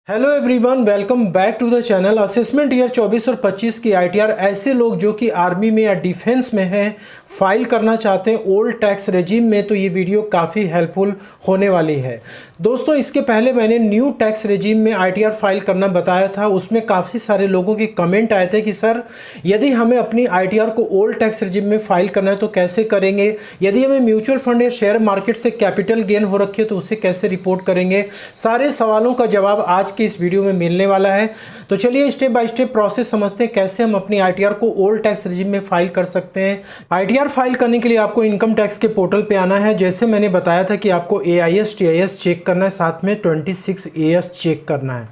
Hello everyone, welcome back to the channel. Assessment year 24 और 25 की ITR ऐसे लोग जो कि आर्मी में या डिफेंस में हैं फाइल करना चाहते हैं ओल्ड टैक्स रेजिम में, तो ये वीडियो काफ़ी हेल्पफुल होने वाली है। दोस्तों, इसके पहले मैंने न्यू टैक्स रेजिम में आईटीआर फाइल करना बताया था। उसमें काफ़ी सारे लोगों के कमेंट आए थे कि सर यदि हमें अपनी आईटीआर को ओल्ड टैक्स रेजिम में फाइल करना है तो कैसे करेंगे, यदि हमें म्यूचुअल फंड या शेयर मार्केट से कैपिटल गेन हो रखी है तो उसे कैसे रिपोर्ट करेंगे। सारे सवालों का जवाब आज की इस वीडियो में मिलने वाला है। तो चलिए स्टेप बाय स्टेप प्रोसेस समझते हैं कैसे हम अपनी आईटीआर को ओल्ड टैक्स रेजिम में फाइल कर सकते हैं। आईटीआर फाइल करने के लिए आपको इनकम टैक्स के पोर्टल पे आना है। जैसे मैंने बताया था कि आपको एआईएस टीआईएस चेक करना है, साथ में 26AS चेक करना है।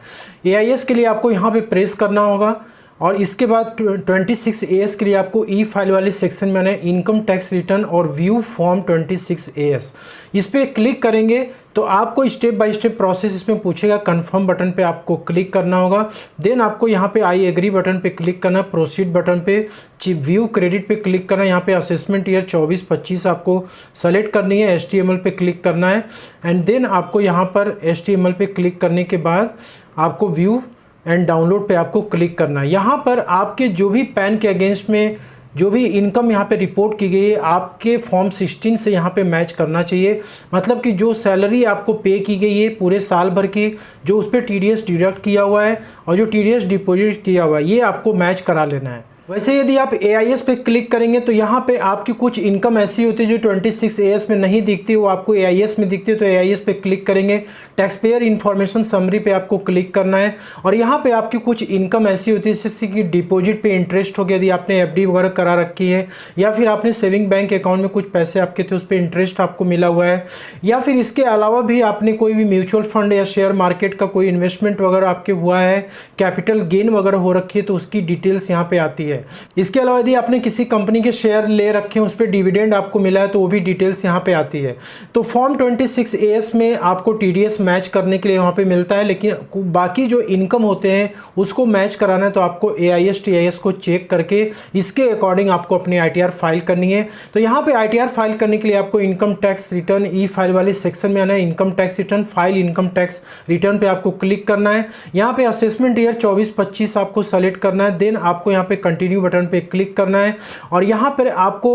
एआईएस के लिए आपको यहाँ पे प्रेस करना होगा और इसके बाद 26AS के लिए आपको ई फाइल वाले सेक्शन में आना है, इनकम टैक्स रिटर्न और व्यू फॉर्म 26AS। इस पर क्लिक करेंगे तो आपको स्टेप बाय स्टेप प्रोसेस इसमें पूछेगा। कंफर्म बटन पे आपको क्लिक करना होगा। देन आपको यहाँ पे आई एग्री बटन पे क्लिक करना, प्रोसीड बटन पे, व्यू क्रेडिट पे क्लिक करना। यहाँ पे असेसमेंट ईयर 24-25 आपको सेलेक्ट करनी है, HTML पे क्लिक करना है एंड देन आपको यहाँ पर HTML पे क्लिक करने के बाद आपको व्यू एंड डाउनलोड पे आपको क्लिक करना है। यहाँ पर आपके जो भी पैन के अगेंस्ट में जो भी इनकम यहाँ पे रिपोर्ट की गई है आपके फॉर्म 16 से यहाँ पे मैच करना चाहिए। मतलब कि जो सैलरी आपको पे की गई है पूरे साल भर की, जो उस पर TDS डिडक्ट किया हुआ है और जो TDS डिपॉजिट किया हुआ है, ये आपको मैच करा लेना है। वैसे यदि आप एआईएस पे क्लिक करेंगे तो यहाँ पे आपकी कुछ इनकम ऐसी होती है जो 26AS में नहीं दिखती, वो आपको एआईएस में दिखती है। तो एआईएस पे क्लिक करेंगे, टैक्स पेयर इन्फॉर्मेशन समरी पे आपको क्लिक करना है और यहाँ पे आपकी कुछ इनकम ऐसी होती है जैसे कि डिपॉजिट पे इंटरेस्ट हो गया, यदि आपने एफडी वगैरह करा रखी है, या फिर आपने सेविंग बैंक अकाउंट में कुछ पैसे आपके थे उस पर इंटरेस्ट आपको मिला हुआ है, या फिर इसके अलावा भी आपने कोई भी म्यूचुअल फंड या शेयर मार्केट का कोई इन्वेस्टमेंट वगैरह आपके हुआ है, कैपिटल गेन वगैरह हो रखी है तो उसकी डिटेल्स यहाँ पे आती है। इसके अलावा यदि आपने किसी कंपनी के शेयर ले रखे हैं उस पर डिविडेंड आपको मिला है तो वो भी डिटेल्स यहाँ पे आती है। तो फॉर्म 26AS में आपको TDS मैच करने के लिए वहाँ पे मिलता है, लेकिन बाकी जो इनकम होते हैं उसको मैच कराना है तो आपको एआईएस टीआईएस को चेक करके इसके अकॉर्डिंग आपको अपनी आईटीआर फाइल करनी है। तो यहाँ पे आईटीआर फाइल करने के लिए आपको इनकम टैक्स रिटर्न ई फाइल वाले सेक्शन में आना है। Income tax return file income tax return पे आपको क्लिक करना है। यहाँ पे असेसमेंट ईयर 24-25 आपको सेलेक्ट करना है। देन आपको यहाँ पे कंटिन्यू बटन पे क्लिक करना है और यहाँ पर आपको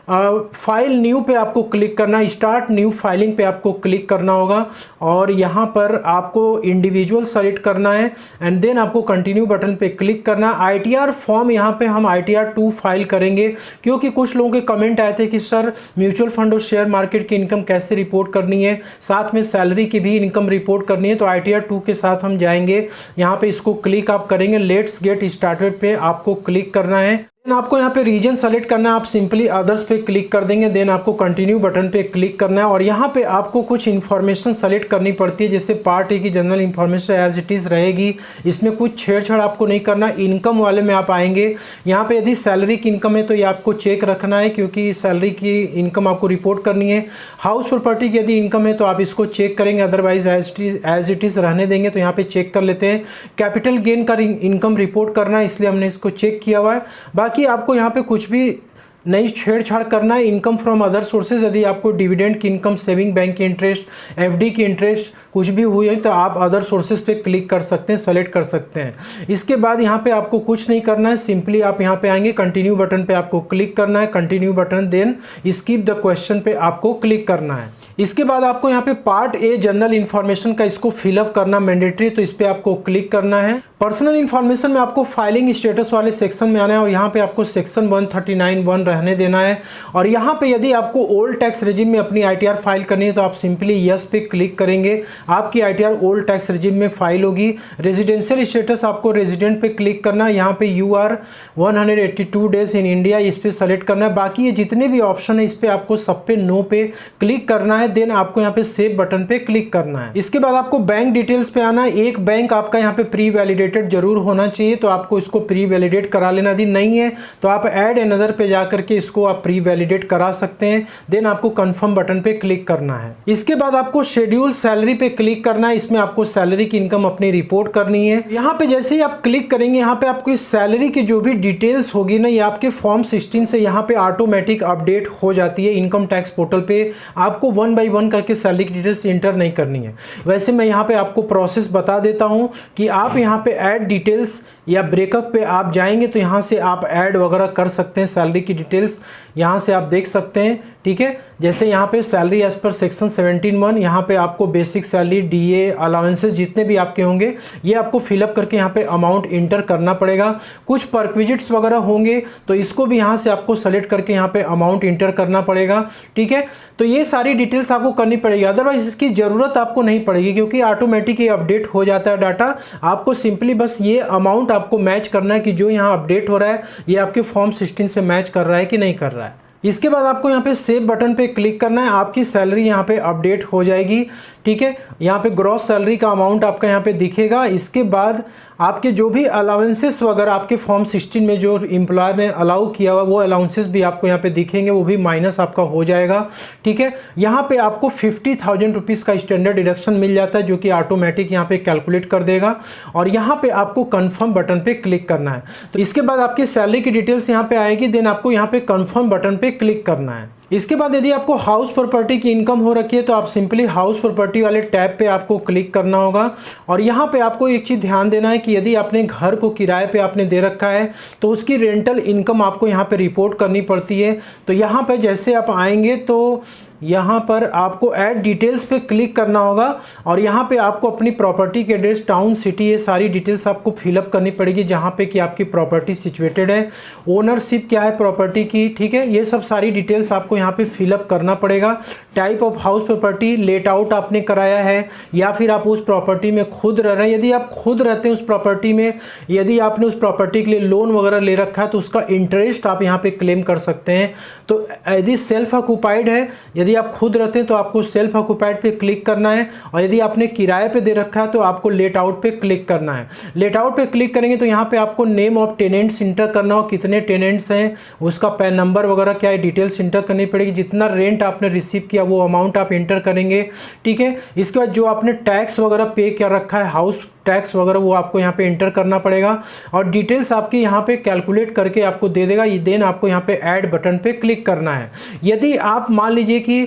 फाइल न्यू पे आपको क्लिक करना है, स्टार्ट न्यू फाइलिंग पे आपको क्लिक करना होगा और यहाँ पर आपको इंडिविजुअल सेलेक्ट करना है एंड देन आपको कंटिन्यू बटन पे क्लिक करना है। आईटीआर फॉर्म यहाँ पे हम ITR 2 फाइल करेंगे क्योंकि कुछ लोगों के कमेंट आए थे कि सर म्यूचुअल फंड और शेयर मार्केट की इनकम कैसे रिपोर्ट करनी है, साथ में सैलरी की भी इनकम रिपोर्ट करनी है। तो ITR 2 के साथ हम जाएंगे, यहाँ पे इसको क्लिक आप करेंगे, लेट्स गेट स्टार्टेड पे आपको क्लिक करना है। देन आपको यहाँ पे रीजन सेलेक्ट करना है, आप सिंपली अदर्स पे क्लिक कर देंगे। देन आपको कंटिन्यू बटन पे क्लिक करना है और यहाँ पे आपको कुछ इन्फॉर्मेशन सेलेक्ट करनी पड़ती है, जैसे पार्ट ए की general information as it is रहेगी, इसमें कुछ छेड़छाड़ आपको नहीं करना। इनकम वाले में आप आएंगे, यहाँ पे यदि सैलरी की इनकम है तो ये आपको चेक रखना है क्योंकि सैलरी की इनकम आपको रिपोर्ट करनी है। हाउस प्रॉपर्टी की यदि इनकम है तो आप इसको चेक करेंगे, अदरवाइज एज इट इज़ रहने देंगे। तो यहाँ पे चेक कर लेते हैं। कैपिटल गेन का इनकम रिपोर्ट करना है, इसलिए हमने इसको चेक किया हुआ है। बाकी आपको यहाँ पे कुछ भी नई छेड़छाड़ करना है। इनकम फ्रॉम अदर सोर्सेज, यदि आपको डिविडेंड की इनकम, सेविंग बैंक की इंटरेस्ट, एफडी की इंटरेस्ट कुछ भी हुई है तो आप अदर सोर्सेज पे क्लिक कर सकते हैं, सेलेक्ट कर सकते हैं। इसके बाद यहाँ पे आपको कुछ नहीं करना है, सिंपली आप यहाँ पे आएंगे, कंटिन्यू बटन पे आपको क्लिक करना है, continue button, then skip the question पे आपको क्लिक करना है। इसके बाद आपको यहाँ पे पार्ट ए जनरल इन्फॉर्मेशन का इसको फिलअप करना मैंडेटरी, तो इस पर आपको क्लिक करना है। पर्सनल इन्फॉर्मेशन में आपको फाइलिंग स्टेटस वाले सेक्शन में आना है और यहाँ पे आपको सेक्शन 139(1) रहने देना है। और यहाँ पे यदि आपको ओल्ड टैक्स रेजिम में अपनी आईटीआर फाइल करनी है तो आप सिंपली यस पे क्लिक करेंगे, आपकी आईटीआर ओल्ड टैक्स रेजिम में फाइल होगी। रेजिडेंशियल स्टेटस आपको रेजिडेंट पे क्लिक करना है, यहाँ पे you are 182 days in India, इस पर सेलेक्ट करना है। बाकी ये जितने भी ऑप्शन है इस पर आपको सब पे नो पे क्लिक करना है। देन आपको यहाँ पे सेव बटन पे क्लिक करना है। इसके बाद आपको बैंक डिटेल्स पे आना है। एक बैंक आपका यहाँ पे प्री वैलिडेटेड जरूर होना चाहिए, तो आपको इसको प्री वैलिडेट करा लेना। यदि नहीं है तो आप ऐड अनदर पे जाकर के इसको आप प्री वैलिडेट करा सकते हैं। देन आपको कंफर्म बटन पे क्लिक करना है। इसके बाद आपको शेड्यूल सैलरी पे क्लिक करना है, इसमें आपको सैलरी की इनकम अपनी रिपोर्ट करनी है। यहाँ पे जैसे ही आप क्लिक करेंगे, यहाँ पे आपको इस सैलरी की जो भी डिटेल्स होगी ना, ये आपके फॉर्म 16 से यहाँ पे ऑटोमेटिक अपडेट हो जाती है। इनकम टैक्स पोर्टल पे आपको 1 1 बाई 1 करके सैलरी की डिटेल्स इंटर नहीं करनी है। वैसे मैं यहाँ पे आपको प्रोसेस बता देता हूँ कि आप यहाँ पे ऐड डिटेल्स या ब्रेकअप पे आप जाएंगे तो यहाँ से आप ऐड वगैरह कर सकते हैं सैलरी की डिटेल्स, यहाँ से आप देख सकते हैं। ठीक है, जैसे यहाँ पे सैलरी एज पर सेक्शन 17(1) यहाँ पे आपको बेसिक सैलरी, डीए, अलाउंसेस जितने भी आपके होंगे ये आपको फिलअप करके यहाँ पे अमाउंट इंटर करना पड़ेगा। कुछ परक्विजिट्स वगैरह होंगे तो इसको भी यहाँ से आपको सेलेक्ट करके यहाँ पे अमाउंट इंटर करना पड़ेगा। ठीक है, तो ये सारी डिटेल्स आपको करनी पड़ेगी, अदरवाइज इसकी ज़रूरत आपको नहीं पड़ेगी क्योंकि ऑटोमेटिक ये अपडेट हो जाता है डाटा। आपको सिंपली बस ये अमाउंट आपको मैच करना है कि जो यहाँ अपडेट हो रहा है ये आपके फॉर्म 16 से मैच कर रहा है कि नहीं कर रहा है। इसके बाद आपको यहाँ पे सेव बटन पे क्लिक करना है, आपकी सैलरी यहाँ पे अपडेट हो जाएगी। ठीक है, यहाँ पे ग्रॉस सैलरी का अमाउंट आपका यहाँ पे दिखेगा। इसके बाद आपके जो भी अलाउंसेस वगैरह आपके फॉर्म 16 में जो एम्प्लॉयर ने अलाउ किया हुआ वो अलाउंसेस भी आपको यहाँ पे दिखेंगे, वो भी माइनस आपका हो जाएगा। ठीक है, यहाँ पे आपको 50,000 रुपीज़ का स्टैंडर्ड डिडक्शन मिल जाता है जो कि ऑटोमेटिक यहाँ पे कैलकुलेट कर देगा और यहाँ पे आपको कन्फर्म बटन पे क्लिक करना है। तो इसके बाद आपकी सैलरी की डिटेल्स यहाँ पे आएगी, देन आपको यहाँ पे कन्फर्म बटन पे क्लिक करना है। इसके बाद यदि आपको हाउस प्रॉपर्टी की इनकम हो रखी है तो आप सिंपली हाउस प्रॉपर्टी वाले टैब पे आपको क्लिक करना होगा और यहाँ पे आपको एक चीज़ ध्यान देना है कि यदि आपने घर को किराए पे आपने दे रखा है तो उसकी रेंटल इनकम आपको यहाँ पे रिपोर्ट करनी पड़ती है। तो यहाँ पे जैसे आप आएंगे तो यहाँ पर आपको ऐड डिटेल्स पे क्लिक करना होगा और यहाँ पे आपको अपनी प्रॉपर्टी के एड्रेस, टाउन, सिटी, ये सारी डिटेल्स आपको फिलअप करनी पड़ेगी जहाँ पे कि आपकी प्रॉपर्टी सिचुएटेड है, ओनरशिप क्या है प्रॉपर्टी की। ठीक है, ये सब सारी डिटेल्स आपको यहाँ पे फिलअप करना पड़ेगा। Type of house property, let out आपने कराया है या फिर आप उस प्रॉपर्टी में खुद रह रहे हैं। यदि आप खुद रहते हैं उस प्रॉपर्टी में, यदि आपने उस प्रॉपर्टी के लिए लोन वगैरह ले रखा है तो उसका इंटरेस्ट आप यहाँ पे क्लेम कर सकते हैं। तो यदि सेल्फ ऑक्यूपाइड है, यदि आप खुद रहते हैं तो आपको सेल्फ ऑक्यूपाइड पे क्लिक करना है और यदि आपने किराए पे दे रखा है तो आपको लेट आउट पे क्लिक करना है। लेट आउट पे क्लिक करेंगे तो यहाँ पे आपको नेम ऑफ टेनेंट्स इंटर करना हो, कितने टेनेंट्स हैं, उसका पैन नंबर वगैरह क्या है, डिटेल्स इंटर करनी पड़ेगी। जितना रेंट आपने रिसीव किया वो अमाउंट आप इंटर करेंगे। ठीक है, इसके बाद जो आपने टैक्स वगैरह पे कर रखा है, हाउस टैक्स वगैरह, वो आपको यहाँ पे इंटर करना पड़ेगा और डिटेल्स आपके यहाँ पे कैलकुलेट करके आपको दे देगा। देन आपको यहाँ पे ऐड बटन पे क्लिक करना है। यदि आप मान लीजिए कि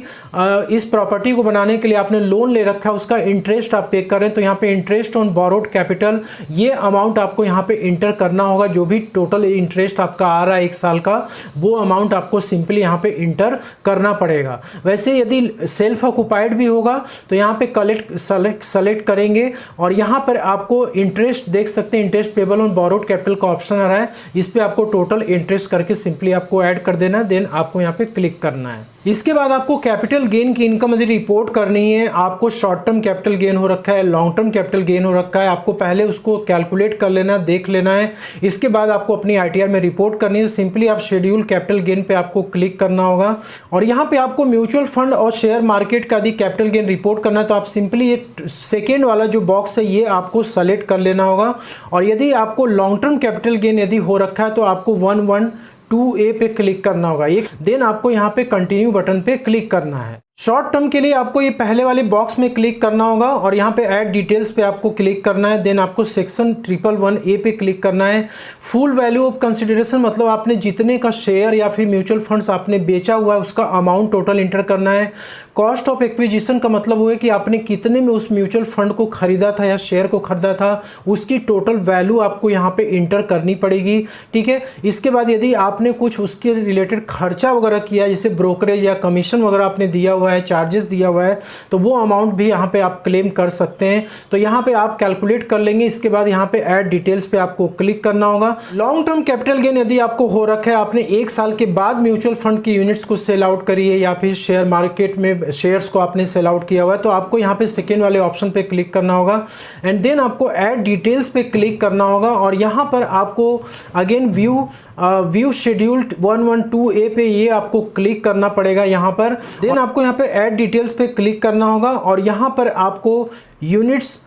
इस प्रॉपर्टी को बनाने के लिए आपने लोन ले रखा है, उसका इंटरेस्ट आप पे करें तो यहाँ पे इंटरेस्ट ऑन बोरोड कैपिटल, ये अमाउंट आपको यहाँ पे इंटर करना होगा। जो भी टोटल इंटरेस्ट आपका आ रहा है 1 साल का, वो अमाउंट आपको सिंपली यहाँ पे इंटर करना पड़ेगा। वैसे यदि सेल्फ ऑक्यूपाइड भी होगा तो यहाँ पे सेलेक्ट करेंगे और यहाँ पर आपको इंटरेस्ट देख सकते हैं, interest payable on borrowed capital का ऑप्शन आ रहा है, इस पे आपको टोटल इंटरेस्ट करके सिंपली आपको ऐड कर देना है। देन आपको यहाँ पे क्लिक करना है। इसके बाद आपको कैपिटल गेन की इनकम यदि रिपोर्ट करनी है, आपको शॉर्ट टर्म कैपिटल गेन हो रखा है, लॉन्ग टर्म कैपिटल गेन हो रखा है, आपको पहले उसको कैलकुलेट कर लेना, देख लेना है। इसके बाद आपको अपनी आईटीआर में रिपोर्ट करनी है। सिंपली आप शेड्यूल कैपिटल गेन पे आपको क्लिक करना होगा और यहाँ पे आपको म्यूचुअल फंड और शेयर मार्केट का यदि कैपिटल गेन रिपोर्ट करना है तो आप सिंपली ये सेकेंड वाला जो बॉक्स है ये आपको सेलेक्ट कर लेना होगा। और यदि आपको लॉन्ग टर्म कैपिटल गेन यदि हो रखा है तो आपको 112A पे क्लिक करना होगा। ये देन आपको यहाँ पे कंटिन्यू बटन पे क्लिक करना है। शॉर्ट टर्म के लिए आपको ये पहले वाले बॉक्स में क्लिक करना होगा और यहाँ पे ऐड डिटेल्स पे आपको क्लिक करना है। देन आपको सेक्शन 111A पे क्लिक करना है। फुल वैल्यू ऑफ कंसिडरेशन मतलब आपने जितने का शेयर या फिर म्यूचुअल फंड्स आपने बेचा हुआ है उसका अमाउंट टोटल इंटर करना है। कॉस्ट ऑफ एक्विजिशन का मतलब हुआ कि आपने कितने में उस म्यूचुअल फंड को खरीदा था या शेयर को खरीदा था, उसकी टोटल वैल्यू आपको यहाँ पे इंटर करनी पड़ेगी। ठीक है, इसके बाद यदि आपने कुछ उसके रिलेटेड खर्चा वगैरह किया, जैसे ब्रोकरेज या कमीशन वगैरह आपने दिया हुआ है, चार्जेस दिया हुआ है, तो वो अमाउंट भी यहाँ पे आप क्लेम कर सकते हैं। तो यहाँ पे आप कैलकुलेट कर लेंगे। इसके बाद यहाँ पे ऐड डिटेल्स पे आपको क्लिक करना होगा। लॉन्ग टर्म कैपिटल गेन यदि आपको हो रखा है, आपने 1 साल के बाद म्यूचुअल फंड की यूनिट्स को सेल आउट करी है या फिर शेयर मार्केट में शेयर्स को आपने सेल आउट किया हुआ है, तो आपको यहाँ पे सेकेंड वाले ऑप्शन पे क्लिक करना होगा एंड देन आपको ऐड डिटेल्स पे क्लिक करना होगा और यहाँ पर आपको अगेन व्यू शेड्यूल्ड 112A पे ये आपको क्लिक करना पड़ेगा यहाँ पर। देन आपको यहाँ पे ऐड डिटेल्स पे क्लिक करना होगा और यहाँ पर आपको यूनिट्स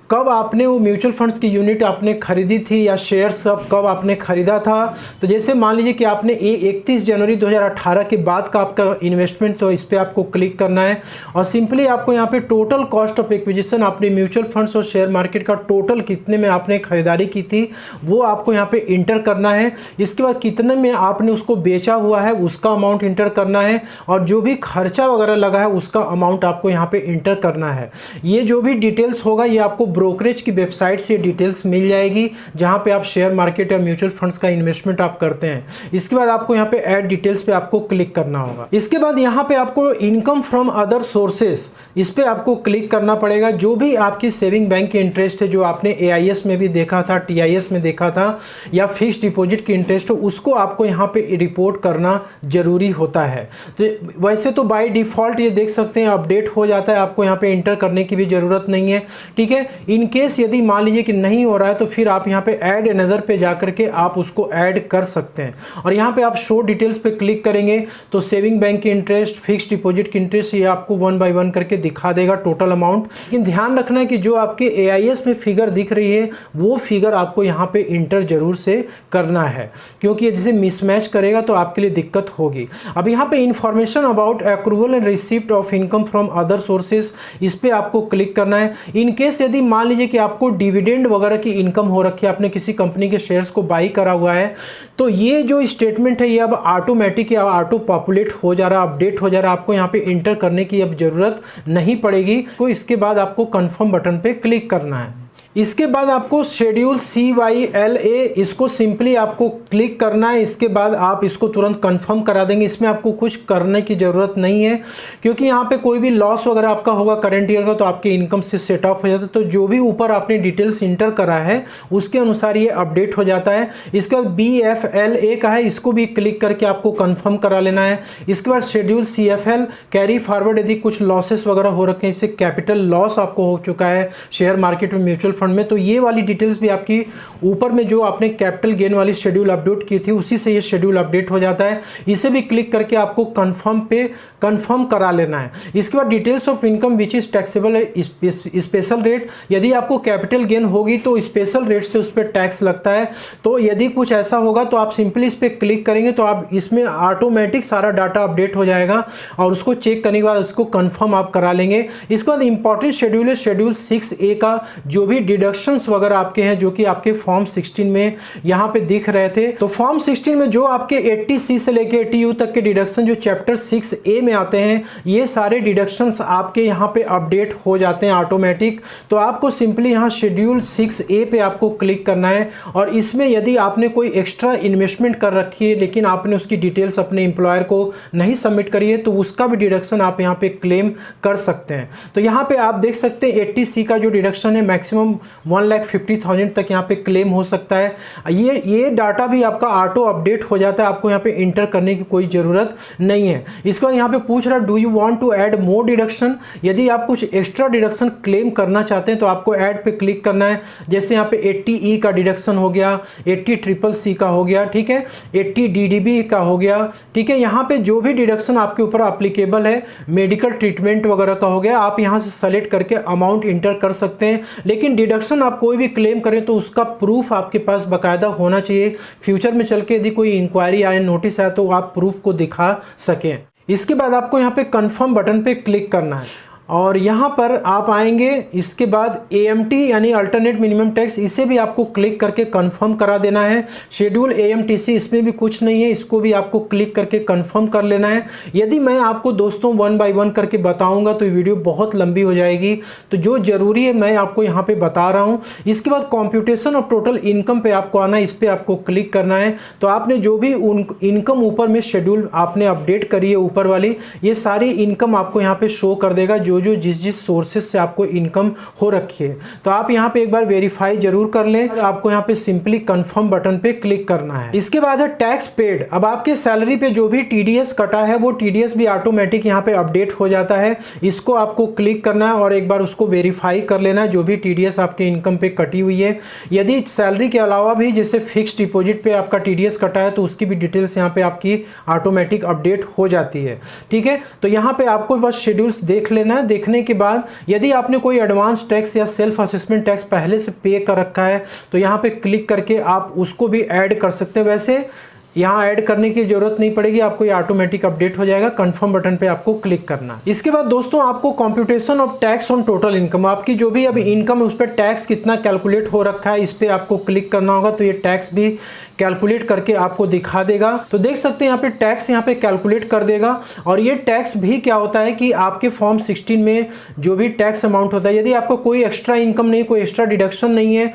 कब आपने वो म्यूचुअल फंड्स की यूनिट आपने खरीदी थी या शेयर्स कब आपने खरीदा था। तो जैसे मान लीजिए कि आपने 31 जनवरी 2018 के बाद का आपका इन्वेस्टमेंट, तो इस पर आपको क्लिक करना है और सिंपली आपको यहाँ पे टोटल कॉस्ट ऑफ एक्विजिशन अपने म्यूचुअल फंड्स और शेयर मार्केट का टोटल कितने में आपने खरीदारी की थी वो आपको यहाँ पे इंटर करना है। इसके बाद कितने में आपने उसको बेचा हुआ है उसका अमाउंट इंटर करना है और जो भी खर्चा वगैरह लगा है उसका अमाउंट आपको यहाँ पे इंटर करना है। ये जो भी डिटेल्स होगा ये आपको ब्रोकरेज की वेबसाइट से डिटेल्स मिल जाएगी जहाँ पे आप शेयर मार्केट या म्यूचुअल फंड्स का इन्वेस्टमेंट आप करते हैं। इसके बाद आपको यहाँ पे ऐड डिटेल्स पे आपको क्लिक करना होगा। इसके बाद यहाँ पे आपको इनकम फ्रॉम अदर सोर्सेस इस पे आपको क्लिक करना पड़ेगा। जो भी आपकी सेविंग बैंक की इंटरेस्ट है जो आपने AIS में भी देखा था, TIS में देखा था या फिक्स डिपॉजिट की इंटरेस्ट हो उसको आपको यहाँ पे रिपोर्ट करना जरूरी होता है। तो वैसे तो बाय डिफॉल्ट ये देख सकते हैं अपडेट हो जाता है, आपको यहाँ पे इंटर करने की भी जरूरत नहीं है। ठीक है, इन केस यदि मान लीजिए कि नहीं हो रहा है तो फिर आप यहाँ पे ऐड अनदर पे जाकर के आप उसको ऐड कर सकते हैं और यहाँ पे आप शो डिटेल्स पे क्लिक करेंगे तो सेविंग बैंक की इंटरेस्ट, फिक्स डिपॉजिट की इंटरेस्ट ये आपको 1 बाय 1 करके दिखा देगा टोटल अमाउंट। लेकिन ध्यान रखना है कि जो आपके AIS में फिगर दिख रही है वो फिगर आपको यहाँ पे इंटर जरूर से करना है, क्योंकि जैसे मिसमैच करेगा तो आपके लिए दिक्कत होगी। अब यहाँ पे information about accrual and receipt of income from other sources इस पे आपको क्लिक करना है। इन केस यदि मान लीजिए कि आपको डिविडेंड वगैरह की इनकम हो रखी है, आपने किसी कंपनी के शेयर्स को बाई करा हुआ है, तो ये जो स्टेटमेंट है ये अब ऑटोमेटिक या ऑटो पॉपुलेट हो जा रहा है, अपडेट हो जा रहा है। आपको यहाँ पे इंटर करने की अब जरूरत नहीं पड़ेगी। तो इसके बाद आपको कंफर्म बटन पे क्लिक करना है। इसके बाद आपको शेड्यूल CYLA इसको सिंपली आपको क्लिक करना है। इसके बाद आप इसको तुरंत कंफर्म करा देंगे। इसमें आपको कुछ करने की ज़रूरत नहीं है, क्योंकि यहाँ पे कोई भी लॉस वगैरह आपका होगा करंट ईयर का तो आपके इनकम से सेट ऑफ हो जाता है। तो जो भी ऊपर आपने डिटेल्स इंटर करा है उसके अनुसार ये अपडेट हो जाता है। इसके बाद BFLA का है, इसको भी क्लिक करके आपको कन्फर्म करा लेना है। इसके बाद शेड्यूल CFL कैरी फॉरवर्ड, यदि कुछ लॉसेस वगैरह हो रखे हैं, इससे कैपिटल लॉस आपको हो चुका है शेयर मार्केट में, म्यूचुअल फंड में, तो ये वाली डिटेल्स भी आपकी ऊपर में जो आपने कैपिटल गेन वाली शेड्यूल अपडेट की थी उसी से ये शेड्यूल अपडेट हो जाता है। इसे भी क्लिक करके आपको कंफर्म पे कंफर्म करा लेना है। इसके बाद details of income which is taxable special rate, यदि आपको कैपिटल गेन होगी तो स्पेशल रेट से उस पर टैक्स लगता है। तो यदि कुछ ऐसा होगा तो आप सिंपली इस पर क्लिक करेंगे तो आप इसमें ऑटोमेटिक सारा डाटा अपडेट हो जाएगा और उसको चेक करने के बाद उसको कंफर्म आप करा लेंगे। इसके बाद इंपॉर्टेंट शेड्यूल है शेड्यूल 6A का, जो भी डिडक्शंस वगैरह आपके हैं जो कि आपके फॉर्म 16 में यहाँ पे दिख रहे थे। तो फॉर्म 16 में जो आपके 80C से लेके 80U तक के डिडक्शन जो चैप्टर 6A में आते हैं ये सारे डिडक्शंस आपके यहाँ पे अपडेट हो जाते हैं ऑटोमेटिक। तो आपको सिंपली यहाँ शेड्यूल 6A पे आपको क्लिक करना है और इसमें यदि आपने कोई एक्स्ट्रा इन्वेस्टमेंट कर रखी है लेकिन आपने उसकी डिटेल्स अपने एम्प्लॉयर को नहीं सबमिट करी है तो उसका भी डिडक्शन आप यहाँ पे क्लेम कर सकते हैं। तो यहाँ पे आप देख सकते हैं 80C का जो डिडक्शन है मैक्सिमम 1,50,000 तक यहाँ पे क्लेम हो सकता है। ये डाटा भी आपका ऑटो अपडेट हो जाता है, आपको यहाँ पे इंटर करने की कोई ज़रूरत नहीं है। इसके बाद यहाँ पे पूछ रहा है do you want to add more deduction, यदि आप कुछ एक्स्ट्रा डिडक्शन क्लेम करना चाहते हैं तो आपको ऐड पे क्लिक करना है। जैसे यहाँ पे 80E का डिडक्शन हो गया, 80CCC का हो गया, ठीक है, 80DDB का हो गया, ठीक है। यहाँ पे जो भी डिडक्शन आपके ऊपर अप्लीकेबल है, मेडिकल ट्रीटमेंट वगैरह का हो गया, आप यहाँ से सेलेक्ट करके अमाउंट इंटर कर सकते हैं। लेकिन डिडक्शन आप कोई भी क्लेम करें तो उसका प्रूफ आपके पास बाकायदा होना चाहिए। फ्यूचर में चल के यदि कोई इंक्वायरी आए, नोटिस आए तो आप प्रूफ को दिखा सकें। इसके बाद आपको यहाँ पे कंफर्म बटन पे क्लिक करना है और यहाँ पर आप आएंगे। इसके बाद AMT यानी अल्टरनेट मिनिमम टैक्स, इसे भी आपको क्लिक करके कंफर्म करा देना है। शेड्यूल AMTC इसमें भी कुछ नहीं है, इसको भी आपको क्लिक करके कंफर्म कर लेना है। यदि मैं आपको दोस्तों 1 बाय 1 करके बताऊंगा तो वीडियो बहुत लंबी हो जाएगी, तो जो जरूरी है मैं आपको यहाँ पे बता रहा हूँ। इसके बाद कॉम्प्यूटेशन ऑफ टोटल इनकम पे आपको आना है, इस पर आपको क्लिक करना है। तो आपने जो भी इनकम ऊपर में शेड्यूल आपने अपडेट करी है ऊपर वाली, ये सारी इनकम आपको यहाँ पे शो कर देगा जो जिस सोर्सेज से आपको इनकम हो रखी है। तो आप यहाँ पे एक बार वेरीफाई जरूर कर लें। आपको यहाँ पे सिंपली कंफर्म बटन पे क्लिक करना है। इसके बाद है टैक्स पेड। अब आपके सैलरी पे जो भी TDS कटा है वो TDS भी ऑटोमेटिक यहाँ पे अपडेट हो जाता है। इसको आपको क्लिक करना है और एक बार उसको वेरीफाई कर लेना है जो भी TDS आपके इनकम पे कटी हुई है। यदि सैलरी के अलावा भी जैसे फिक्स डिपॉजिट पे आपका TDS कटा है तो उसकी भी डिटेल्स यहाँ पे आपकी ऑटोमेटिक अपडेट हो जाती है, ठीक है। तो यहाँ पे आपको बस शेड्यूल्स देख लेना है, देखने के बाद यदि आपने कोई एडवांस टैक्स या सेल्फ असेसमेंट टैक्स पहले से पे कर रखा है तो यहाँ पे क्लिक करके आप उसको भी ऐड कर सकते हैं। वैसे यहाँ ऐड करने की जरूरत नहीं पड़ेगी, आपको ये ऑटोमेटिक अपडेट हो जाएगा। कंफर्म बटन पे आपको क्लिक करना है। इसके बाद दोस्तों आपको computation of tax on total income, आपकी जो भी अभी इनकम है उस पर टैक्स कितना कैलकुलेट हो रखा है, इस पर आपको क्लिक करना होगा। तो ये टैक्स भी कैलकुलेट करके आपको दिखा देगा। तो देख सकते हैं यहाँ पे टैक्स यहाँ पे कैलकुलेट कर देगा। और ये टैक्स भी क्या होता है कि आपके फॉर्म 16 में जो भी टैक्स अमाउंट होता है, यदि आपको कोई एक्स्ट्रा इनकम नहीं, कोई एक्स्ट्रा डिडक्शन नहीं है,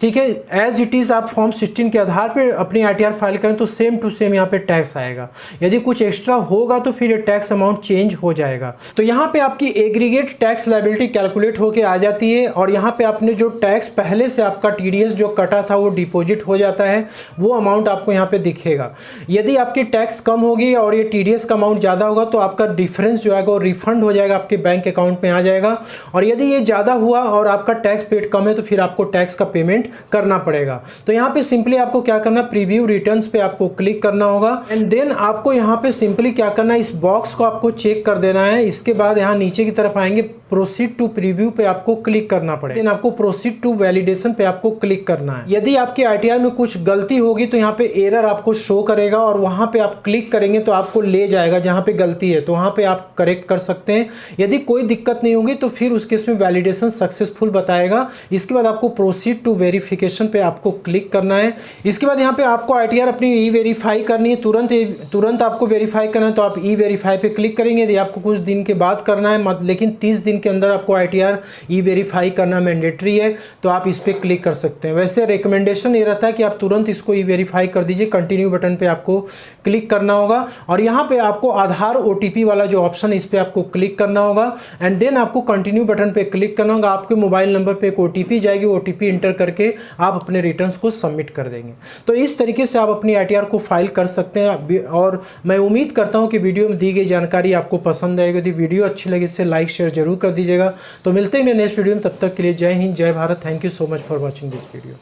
ठीक है, एज इट इज़ आप फॉर्म 16 के आधार पे अपनी आईटीआर फाइल करें तो सेम टू सेम यहाँ पे टैक्स आएगा। यदि कुछ एक्स्ट्रा होगा तो फिर ये टैक्स अमाउंट चेंज हो जाएगा। तो यहाँ पे आपकी एग्रीगेट टैक्स लायबिलिटी कैलकुलेट होके आ जाती है और यहाँ पे आपने जो टैक्स पहले से आपका टीडीएस जो कटा था वो डिपॉजिट हो जाता है, वो अमाउंट आपको यहाँ पे दिखेगा। यदि आपकी टैक्स कम होगी और ये टीडीएस का अमाउंट ज़्यादा होगा तो आपका डिफरेंस जो आएगा वो रिफंड हो जाएगा, आपके बैंक अकाउंट में आ जाएगा। और यदि ये ज़्यादा हुआ और आपका टैक्स पेड कम है तो फिर आपको टैक्स का पेमेंट करना पड़ेगा। तो यहाँ पे सिंपली आपको क्या करना, प्रीव्यू रिटर्न्स पे आपको क्लिक करना होगा एंड देन आपको यहाँ पे सिंपली क्या करना है, इस बॉक्स को आपको चेक कर देना है। इसके बाद यहाँ नीचे की तरफ आएंगे, प्रोसीड टू प्रीव्यू पे आपको क्लिक करना पड़ेगा। देन आपको प्रोसीड टू वैलिडेशन पे आपको क्लिक करना है। यदि आपके आईटीआर में कुछ गलती होगी तो यहाँ पे एरर आपको शो करेगा और वहां पे आप क्लिक करेंगे तो आपको ले जाएगा जहां पे गलती है, तो वहां पे आप करेक्ट कर सकते हैं। यदि कोई दिक्कत नहीं होगी तो फिर उसके इसमें वैलिडेशन सक्सेसफुल बताएगा। इसके बाद आपको प्रोसीड टू वेरिफिकेशन पे आपको क्लिक करना है। इसके बाद यहाँ पे आपको आईटीआर अपनी ई वेरीफाई करनी है, तुरंत आपको वेरीफाई करना है तो आप ई वेरीफाई पे क्लिक करेंगे। यदि आपको कुछ दिन के बाद करना है लेकिन 30 दिन के अंदर आपको आईटीआर ई वेरीफाई करना मैंडेटरी है तो आप इस पे क्लिक कर सकते हैं। वैसे रिकमेंडेशन ये रहता है कि आप तुरंत इसको ई वेरीफाई कर दीजिए। कंटिन्यू बटन पे आपको क्लिक करना होगा और यहाँ पे आपको आधार ओटीपी वाला जो ऑप्शन है इस पे आपको क्लिक करना होगा एंड देन आपको कंटिन्यू बटन पे क्लिक करना होगा। आपके मोबाइल नंबर पे एक ओटीपी जाएगी, ओटीपी इंटर करके आप अपने रिटर्न्स को सबमिट कर देंगे। तो इस तरीके से आप अपनी आईटीआर को फाइल कर सकते हैं। और मैं उम्मीद करता हूं कि वीडियो में दी गई जानकारी आपको पसंद आएगी। यदि वीडियो अच्छी लगी इसे लाइक शेयर जरूर कर दीजिएगा। तो मिलते हैं नेक्स्ट वीडियो में, तब तक के लिए जय हिंद जय Bharat. Thank you so much for watching this video.